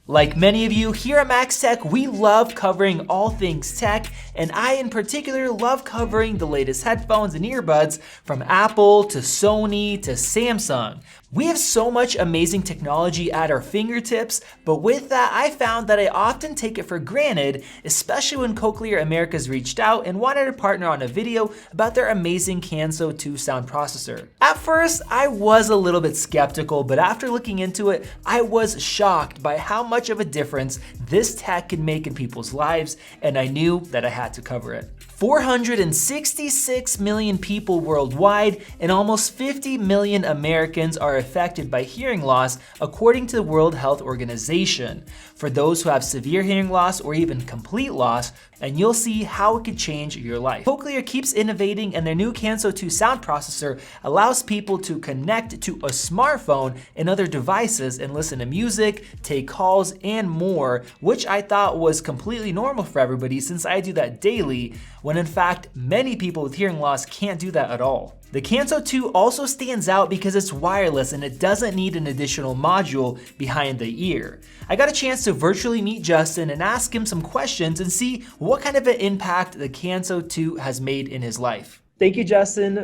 Like many of you, here at Max Tech, we love covering all things tech, and I in particular love covering the latest headphones and earbuds from Apple to Sony to Samsung. We have so much amazing technology at our fingertips, but with that, I found that I often take it for granted, especially when Cochlear Americas reached out and wanted to partner on a video about their amazing Kanso 2 sound processor. At first, I was a little bit skeptical, but after looking into it, I was shocked by how much of a difference this tech can make in people's lives, and I knew that I had to cover it. 466 million people worldwide and almost 50 million Americans are affected by hearing loss, according to the World Health Organization. For those who have severe hearing loss or even complete loss, and you'll see how it could change your life. Cochlear keeps innovating, and their new Kanso 2 sound processor allows people to connect to a smartphone and other devices and listen to music, take calls, and more, which I thought was completely normal for everybody since I do that daily, when in fact, many people with hearing loss can't do that at all. The Kanso 2 also stands out because it's wireless and it doesn't need an additional module behind the ear. I got a chance to virtually meet Justin and ask him some questions and see what kind of an impact the Kanso 2 has made in his life. Thank you, Justin,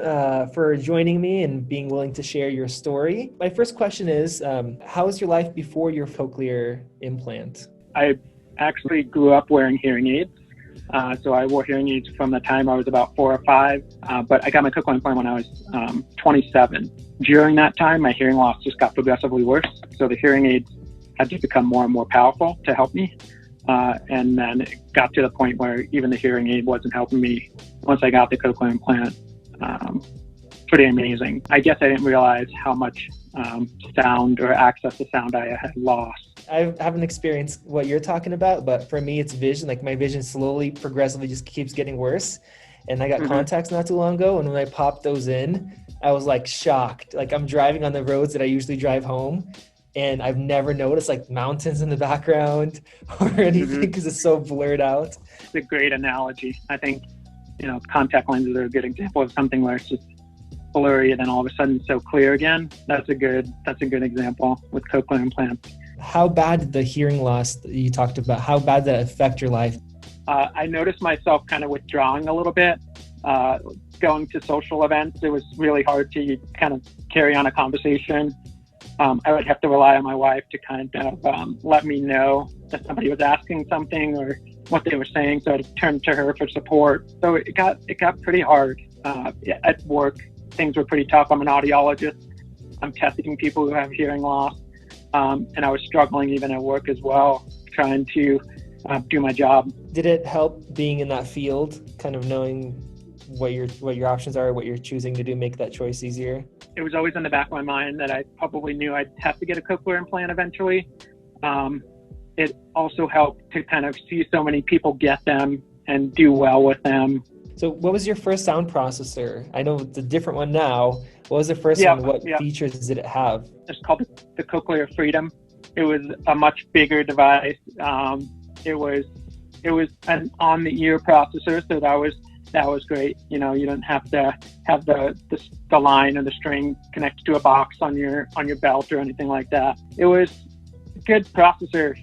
for joining me and being willing to share your story. My first question is, how was your life before your cochlear implant? I actually grew up wearing hearing aids. So I wore hearing aids from the time I was about 4 or 5, but I got my cochlear implant when I was 27. During that time, my hearing loss just got progressively worse. So the hearing aids had to become more and more powerful to help me. And then it got to the point where even the hearing aid wasn't helping me once I got the cochlear implant. Pretty amazing. I guess I didn't realize how much sound or access to sound I had lost. I haven't experienced what you're talking about, but for me, it's vision. Like my vision slowly, progressively just keeps getting worse. And I got contacts not too long ago. And when I popped those in, I was like shocked. Like I'm driving on the roads that I usually drive home, and I've never noticed like mountains in the background or anything because it's so blurred out. It's a great analogy. I think, contact lenses are a good example of something where it's just blurry and then all of a sudden so clear again. That's a good example with cochlear implants. How bad did the hearing loss that you talked about, how bad did that affect your life? I noticed myself kind of withdrawing a little bit, going to social events. It was really hard to kind of carry on a conversation. I would have to rely on my wife to kind of let me know that somebody was asking something or what they were saying. So I'd turn to her for support. So it got pretty hard. At work, things were pretty tough. I'm an audiologist. I'm testing people who have hearing loss. And I was struggling even at work as well, trying to do my job. Did it help being in that field, kind of knowing what your options are, what you're choosing to do, make that choice easier? It was always in the back of my mind that I probably knew I'd have to get a cochlear implant eventually. It also helped to kind of see so many people get them and do well with them. So what was your first sound processor? I know it's a different one now. What was the first one? What features did it have? It's called the Cochlear Freedom. It was a much bigger device. It was an on-the-ear processor, so that was great. You don't have to have the line or the string connected to a box on your belt or anything like that. It was a good processor.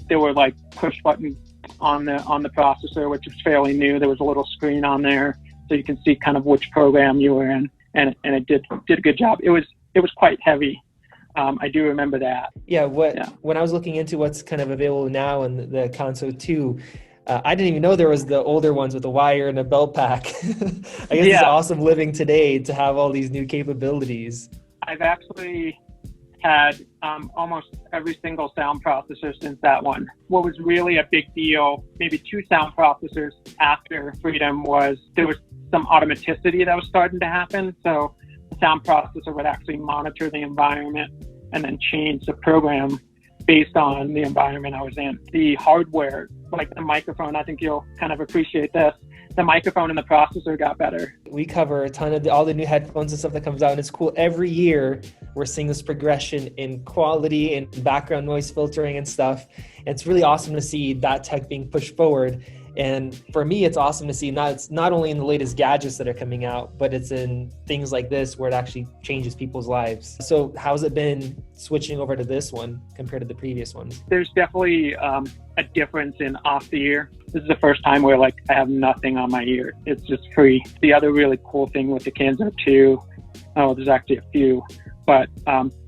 There were like push buttons on the processor, which was fairly new. There was a little screen on there, so you can see kind of which program you were in, and it did a good job. It was quite heavy. I do remember that. When I was looking into what's kind of available now in the Kanso 2, I didn't even know there was the older ones with a wire and a belt pack. I guess it's awesome living today to have all these new capabilities. I've actually had almost every single sound processor since that one. What was really a big deal, maybe 2 sound processors after Freedom, was there was some automaticity that was starting to happen. So the sound processor would actually monitor the environment and then change the program based on the environment I was in. The hardware, like the microphone, I think you'll kind of appreciate this. The microphone and the processor got better. We cover a ton of all the new headphones and stuff that comes out, and it's cool. Every year, we're seeing this progression in quality and background noise filtering and stuff. And it's really awesome to see that tech being pushed forward. And for me, it's awesome to see it's not only in the latest gadgets that are coming out, but it's in things like this where it actually changes people's lives. So how's it been switching over to this one compared to the previous ones? There's definitely a difference in off the ear. This is the first time where like I have nothing on my ear. It's just free. The other really cool thing with the Kanso 2, there's actually a few, but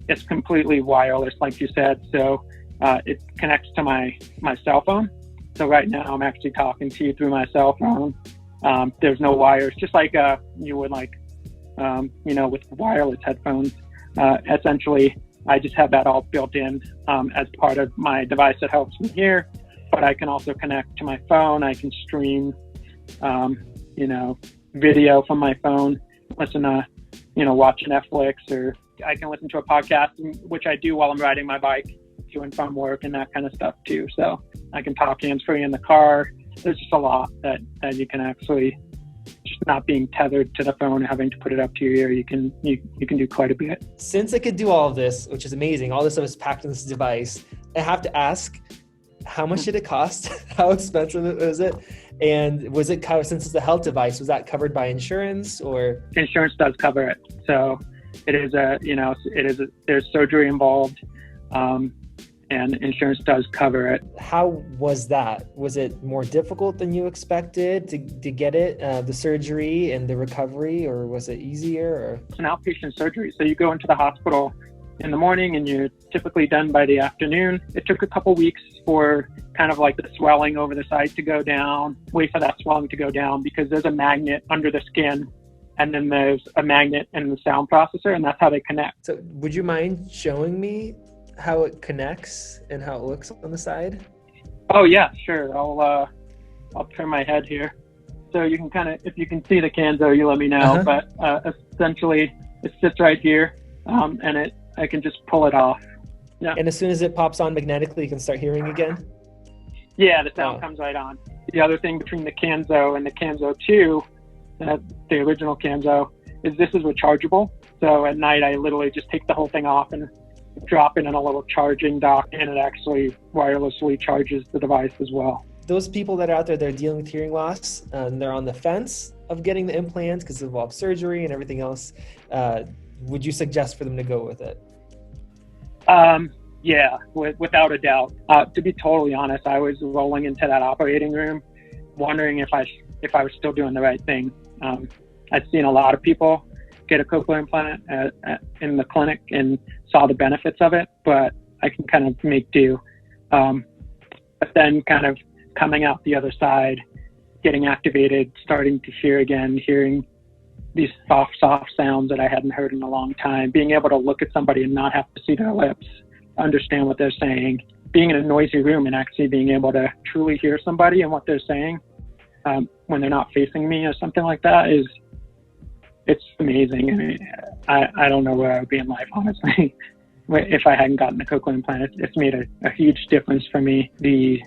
it's completely wireless, like you said. So it connects to my cell phone. So right now I'm actually talking to you through my cell phone. There's no wires, just like you would like, with wireless headphones. Essentially, I just have that all built in as part of my device that helps me hear. But I can also connect to my phone. I can stream, video from my phone, listen to, watch Netflix, or I can listen to a podcast, which I do while I'm riding my bike to and from work and that kind of stuff too. So I can talk hands-free in the car. There's just a lot that you can actually, just not being tethered to the phone, having to put it up to your ear, you can do quite a bit. Since it could do all of this, which is amazing, all this stuff is packed in this device, I have to ask, how much did it cost? How expensive is it? And was it covered, since it's a health device, was that covered by insurance or? Insurance does cover it. So it is there's surgery involved. And insurance does cover it. How was that? Was it more difficult than you expected to get it, the surgery and the recovery, or was it easier? Or? It's an outpatient surgery. So you go into the hospital in the morning and you're typically done by the afternoon. It took a couple weeks for kind of like the swelling over the side to go down, wait for that swelling to go down, because there's a magnet under the skin and then there's a magnet in the sound processor, and that's how they connect. So would you mind showing me how it connects and how it looks on the side? Oh yeah, sure. I'll turn my head here. So you can kind of, if you can see the Kanso, you let me know. Uh-huh. But essentially it sits right here, and I can just pull it off. Yeah. And as soon as it pops on magnetically, you can start hearing again? Yeah, the sound comes right on. The other thing between the Kanso and the Kanso 2, the original Kanso, is this is rechargeable. So at night I literally just take the whole thing off and drop it in a little charging dock, and it actually wirelessly charges the device as well. Those people that are out there, they're dealing with hearing loss, and they're on the fence of getting the implant because it involves surgery and everything else. Would you suggest for them to go with it? Yeah, without a doubt. To be totally honest, I was rolling into that operating room wondering if I was still doing the right thing. I'd seen a lot of people get a cochlear implant in the clinic and saw the benefits of it, but I can kind of make do. But then kind of coming out the other side, getting activated, starting to hear again, hearing these soft sounds that I hadn't heard in a long time, being able to look at somebody and not have to see their lips, understand what they're saying, being in a noisy room and actually being able to truly hear somebody and what they're saying when they're not facing me or something like that it's amazing. I mean, I don't know where I would be in life, honestly, if I hadn't gotten the cochlear implant. It's made a huge difference for me. The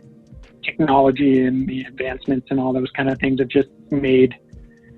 technology and the advancements and all those kind of things have just made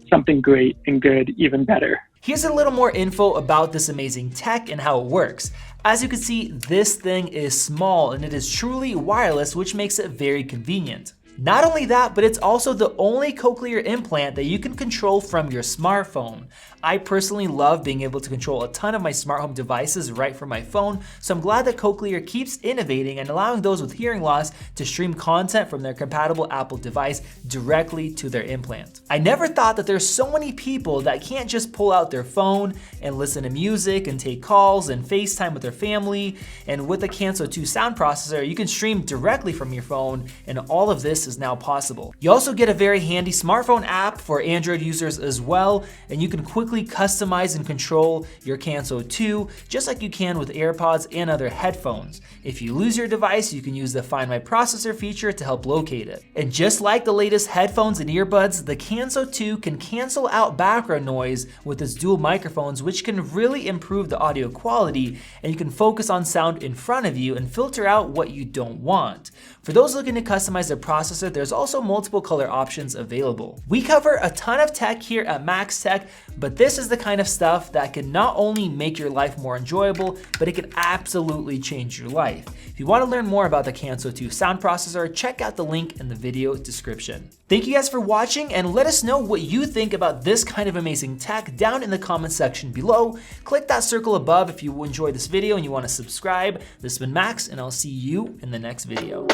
something great and good even better. Here's a little more info about this amazing tech and how it works. As you can see, this thing is small and it is truly wireless, which makes it very convenient. Not only that, but it's also the only cochlear implant that you can control from your smartphone. I personally love being able to control a ton of my smart home devices right from my phone, so I'm glad that Cochlear keeps innovating and allowing those with hearing loss to stream content from their compatible Apple device directly to their implant. I never thought that there's so many people that can't just pull out their phone and listen to music and take calls and FaceTime with their family, and with the Kanso 2 sound processor, you can stream directly from your phone, and all of this is now possible. You also get a very handy smartphone app for Android users as well, and you can quickly customize and control your Kanso 2 just like you can with AirPods and other headphones. If you lose your device, you can use the Find My Processor feature to help locate it. And just like the latest headphones and earbuds, the Kanso 2 can cancel out background noise with its dual microphones, which can really improve the audio quality, and you can focus on sound in front of you and filter out what you don't want. For those looking to customize their processor, there's also multiple color options available. We cover a ton of tech here at Max Tech, but this is the kind of stuff that can not only make your life more enjoyable, but it can absolutely change your life. If you want to learn more about the Kanso 2 sound processor, check out the link in the video description. Thank you guys for watching, and let us know what you think about this kind of amazing tech down in the comment section below. Click that circle above if you enjoyed this video and you want to subscribe. This has been Max, and I'll see you in the next video.